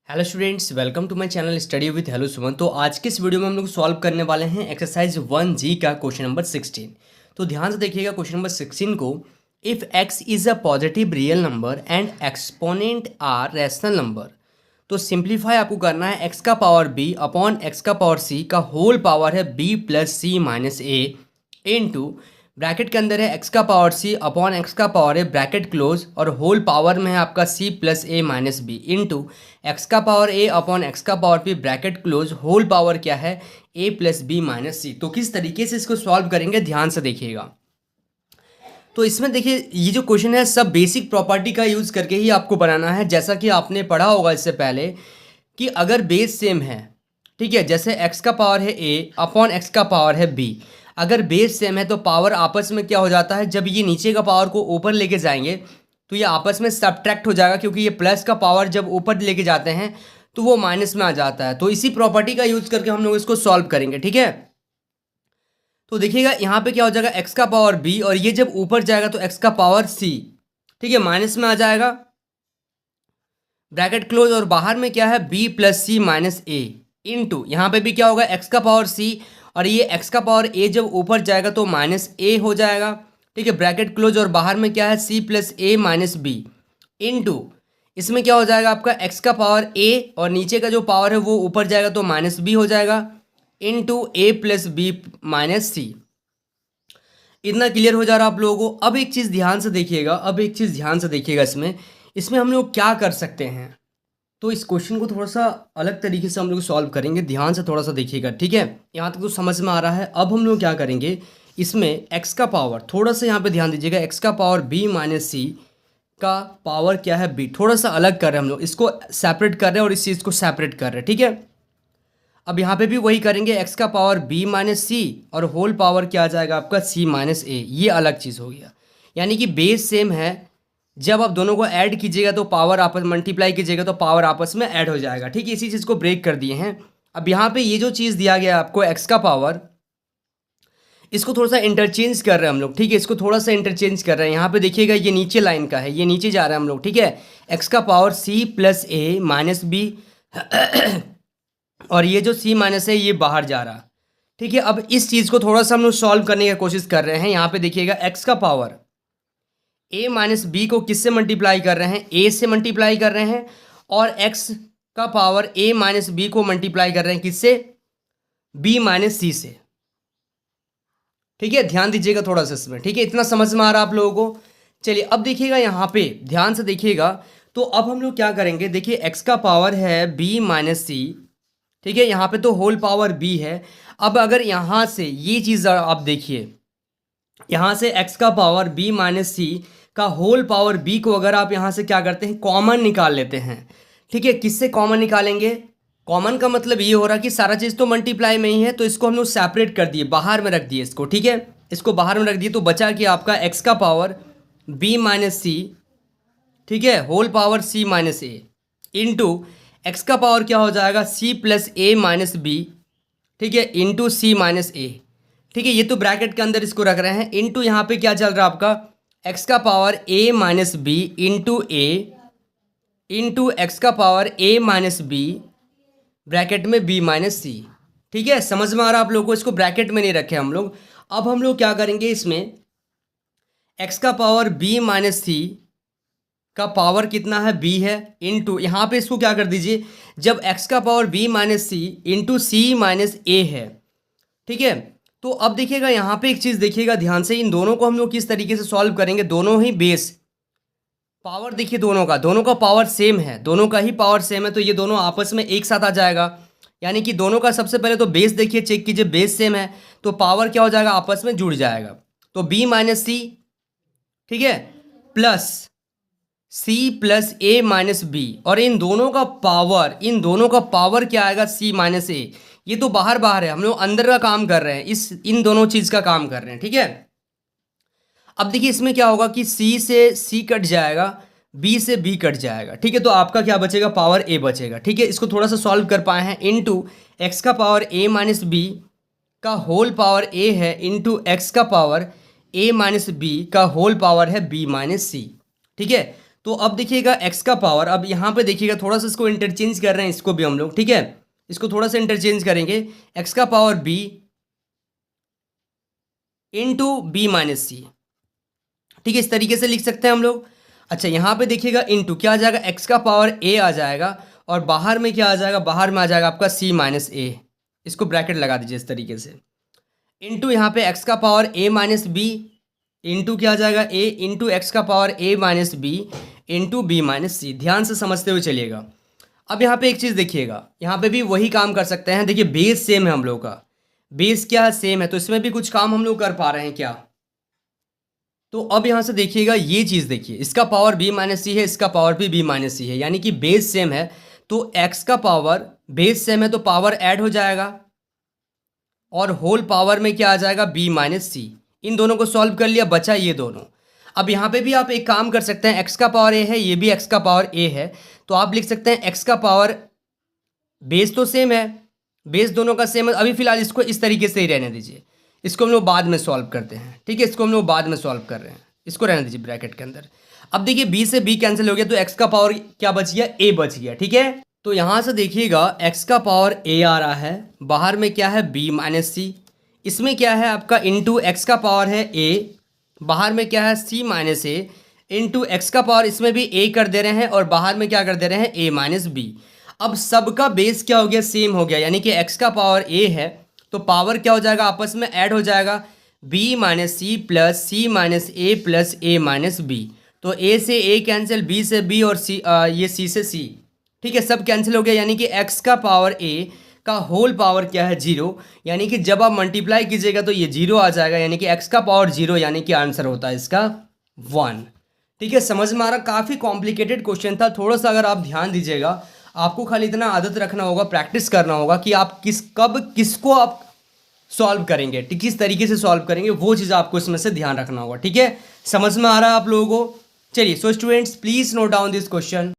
Hello students, welcome to my channel study with hello Suman. तो आज के इस वीडियो में हम लोग सॉल्व करने वाले हैं एक्सरसाइज 1G का क्वेश्चन नंबर 16। तो ध्यान से देखिएगा क्वेश्चन नंबर 16 को। If x is a positive real number and exponent are rational number, तो सिंप्लीफाई आपको करना है x का पावर b अपॉन x का पावर c का होल पावर है b plus c minus a into bracket के अंदर है x का पावर c अपॉन x का पावर है ब्रैकेट क्लोज और होल पावर में है आपका c plus a minus B into x का पावर a अपॉन x का power p bracket close whole power क्या है a plus b minus c. तो किस तरीके से इसको सॉल्व करेंगे ध्यान से देखिएगा। तो इसमें देखिए ये जो क्वेश्चन है सब बेसिक प्रॉपर्टी का यूज़ करके ही आपको बनाना है, जैसा कि आपने पढ़ा होगा इससे पहले कि अगर बेस सेम है, ठीक है, जैसे x का पावर है a अपॉन x का पावर है b, अगर बेस सेम है तो पावर आपस में क्या हो जाता है, जब ये नीचे का पावर को ऊपर लेके जाएंगे तो ये आपस में सब्ट्रैक्ट हो जाएगा, क्योंकि ये प्लस का पावर जब ऊपर लेके जाते हैं तो वो माइनस में आ जाता है। तो इसी प्रॉपर्टी का यूज़ करके हम लोग इसको सॉल्व करेंगे, ठीक है। तो देखिएगा यहाँ पे क्या हो जाएगा, x का पावर b और ये जब ऊपर जाएगा तो x का पावर c, ठीक है, माइनस में आ जाएगा ब्रैकेट क्लोज और बाहर में क्या है b plus c minus a into यहाँ पे भी क्या होगा x का पावर c और ये x का पावर a जब ऊपर जाएगा तो माइनस ए हो जाएगा, ठीक है, ब्रैकेट क्लोज और बाहर में क्या है c प्लस ए माइनस बी इंटू इसमें क्या हो जाएगा आपका x का पावर a और नीचे का जो पावर है वो ऊपर जाएगा तो माइनस बी हो जाएगा इंटू ए प्लस बी माइनस सी। इतना क्लियर हो जा रहा है आप लोगों को। अब एक चीज़ ध्यान से देखिएगा, इसमें हम लोग क्या कर सकते हैं। तो इस क्वेश्चन को थोड़ा सा अलग तरीके से हम लोग सॉल्व करेंगे, ध्यान से थोड़ा सा देखिएगा, ठीक है। यहाँ तक तो समझ में आ रहा है। अब हम लोग क्या करेंगे, इसमें x का पावर थोड़ा सा यहाँ पे ध्यान दीजिएगा, x का पावर b माइनस सी का पावर क्या है b, थोड़ा सा अलग कर रहे हैं हम लोग, इसको सेपरेट कर रहे हैं और इस चीज़ को सेपरेट कर रहे हैं, ठीक है। अब यहाँ पे भी वही करेंगे, x का पावर b माइनस सी और होल पावर क्या आ जाएगा आपका c माइनस ए, ये अलग चीज़ हो गया। यानी कि बेस सेम है, जब आप दोनों को ऐड कीजिएगा तो पावर आपस मल्टीप्लाई कीजिएगा तो पावर आपस में ऐड हो जाएगा, ठीक है। इसी चीज़ को ब्रेक कर दिए हैं। अब यहाँ पे ये जो चीज़ दिया गया है आपको x का पावर, इसको थोड़ा सा इंटरचेंज कर रहे हैं हम लोग, ठीक है, इसको थोड़ा सा इंटरचेंज कर रहे हैं। यहाँ पे देखिएगा ये नीचे लाइन का है, ये नीचे जा रहा है हम लोग, ठीक है। x का पावर c प्लस ए माइनस बी और ये जो c माइनस है ये बाहर जा रहा, ठीक है। अब इस चीज़ को थोड़ा सा हम लोग सॉल्व करने की कोशिश कर रहे हैं। यहाँ पे देखिएगा x का पावर a माइनस बी को किससे मल्टीप्लाई कर रहे हैं, a से मल्टीप्लाई कर रहे हैं, और x का पावर a माइनस बी को मल्टीप्लाई कर रहे हैं किससे, b माइनस सी से, ठीक है। ध्यान दीजिएगा थोड़ा सा इसमें, ठीक है, इतना समझ में आ रहा है आप लोगों को। चलिए अब देखिएगा यहाँ पे ध्यान से देखिएगा। तो अब हम लोग क्या करेंगे, देखिए x का पावर है b माइनस सी, ठीक है, यहाँ पे तो होल पावर b है। अब अगर यहाँ से ये चीज़ आप देखिए, यहाँ से x का पावर b माइनस सी का होल पावर b को अगर आप यहाँ से क्या करते हैं, कॉमन निकाल लेते हैं, ठीक है। किससे कॉमन निकालेंगे, कॉमन का मतलब ये हो रहा कि सारा चीज़ तो मल्टीप्लाई में ही है, तो इसको हम लोग सेपरेट कर दिए, बाहर में रख दिए इसको, ठीक है, इसको बाहर में रख दिए। तो बचा कि आपका x का पावर b माइनस सी, ठीक है, whole power c minus a into X का पावर क्या हो जाएगा c प्लस ए माइनस बी, ठीक है, इंटू सी माइनस ए, ठीक है। ये तो ब्रैकेट के अंदर इसको रख रहे हैं, इंटू यहाँ पे क्या चल रहा है आपका x का power a minus B into A into X का power a minus B bracket में b माइनस सी, ठीक है। समझ में आ रहा है आप लोगों को, इसको ब्रैकेट में नहीं रखे हम लोग। अब हम लोग क्या करेंगे, इसमें x का पावर b माइनस सी का पावर कितना है b है, इंटू यहाँ पे इसको क्या कर दीजिए, जब x का पावर b माइनस सी इंटू सी माइनस ए है, ठीक है। तो अब देखिएगा यहाँ पे एक चीज़ देखिएगा ध्यान से, इन दोनों को हम लोग किस तरीके से सॉल्व करेंगे। दोनों ही बेस पावर देखिए, दोनों का पावर सेम है, दोनों का ही पावर सेम है, तो ये दोनों आपस में एक साथ आ जाएगा। यानी कि दोनों का सबसे पहले तो बेस देखिए, चेक कीजिए, बेस सेम है तो पावर क्या हो जाएगा, आपस में जुड़ जाएगा। तो b माइनस सी, ठीक है, प्लस c प्लस ए माइनस बी, और इन दोनों का पावर क्या आएगा, c माइनस ए। ये तो बाहर है, हम लोग अंदर का काम कर रहे हैं, इन दोनों चीज़ का काम कर रहे हैं, ठीक है। अब देखिए इसमें क्या होगा कि c से c कट जाएगा, b से b कट जाएगा, ठीक है। तो आपका क्या बचेगा, पावर a बचेगा, ठीक है। इसको थोड़ा सा सॉल्व कर पाए हैं, इंटू एक्स का पावर a माइनस बी का होल पावर a है इंटू एक्स का पावर a माइनस बी का होल पावर है b माइनस सी, ठीक है। तो अब देखिएगा x का पावर, अब यहाँ पे देखिएगा थोड़ा सा इसको इंटरचेंज कर रहे हैं, इसको भी हम लोग, ठीक है, इसको थोड़ा सा इंटरचेंज करेंगे, x का power b into B minus C, ठीक है, इस तरीके से लिख सकते हैं हम लोग। अच्छा यहाँ पे देखिएगा इंटू क्या आ जाएगा, x का पावर a आ जाएगा और बाहर में क्या आ जाएगा, बाहर में आ जाएगा आपका c माइनस ए, इसको ब्रैकेट लगा दीजिए इस तरीके से, इंटू यहाँ पे x का power a minus B into क्या आ जाएगा a इंटू एक्स का power a minus B into B minus C. ध्यान से समझते हुए चलिएगा। अब यहाँ पे एक चीज़ देखिएगा, यहाँ पे भी वही काम कर सकते हैं। देखिए बेस सेम है हम लोग का, बेस क्या है, सेम है, तो इसमें भी कुछ काम हम लोग कर पा रहे हैं क्या। तो अब यहाँ से देखिएगा ये चीज़, देखिए इसका पावर b माइनस सी है, इसका पावर भी b माइनस सी है, यानी कि बेस सेम है, तो x का पावर, बेस सेम है तो पावर ऐड हो जाएगा और होल पावर में क्या आ जाएगा, b माइनस सी। इन दोनों को सॉल्व कर लिया, बचा ये दोनों। अब यहाँ पे भी आप एक काम कर सकते हैं, x का पावर a है, ये भी x का पावर a है, तो आप लिख सकते हैं x का पावर, बेस तो सेम है, बेस दोनों का सेम है। अभी फिलहाल इसको इस तरीके से ही रहने दीजिए, इसको हम लोग बाद में सॉल्व करते हैं, ठीक है, इसको हम लोग बाद में सॉल्व कर रहे हैं, इसको रहने दीजिए ब्रैकेट के अंदर। अब देखिए b से b कैंसिल हो गया, तो x का पावर क्या बच गया, a बच गया, ठीक है। तो यहाँ से देखिएगा x का पावर a आ रहा है, बाहर में क्या है b माइनस सी, इसमें क्या है आपका इंटू एक्स का पावर है a, बाहर में क्या है c minus a into X का पावर, इसमें भी a कर दे रहे हैं और बाहर में क्या कर दे रहे हैं, a माइनस बी। अब सबका बेस क्या हो गया, सेम हो गया, यानी कि x का पावर a है तो पावर क्या हो जाएगा, आपस में ऐड हो जाएगा, b minus c plus c minus a plus a minus b. तो a से a कैंसिल, b से b और c, ये c से c, ठीक है, सब कैंसिल हो गया, यानी कि x का पावर a का होल पावर क्या है, 0, यानी कि जब आप मल्टीप्लाई कीजिएगा तो ये 0 आ जाएगा, यानी कि x का पावर 0, यानी कि आंसर होता है इसका 1। ठीक है, समझ में आ रहा, काफ़ी कॉम्प्लिकेटेड क्वेश्चन था, थोड़ा सा अगर आप ध्यान दीजिएगा, आपको खाली इतना आदत रखना होगा, प्रैक्टिस करना होगा कि आप कब किसको आप सॉल्व करेंगे, किस तरीके से सॉल्व करेंगे, वो चीज़ आपको इसमें से ध्यान रखना होगा। ठीक है, समझ में आ रहा है आप लोगों को। चलिए, so students please note down this question.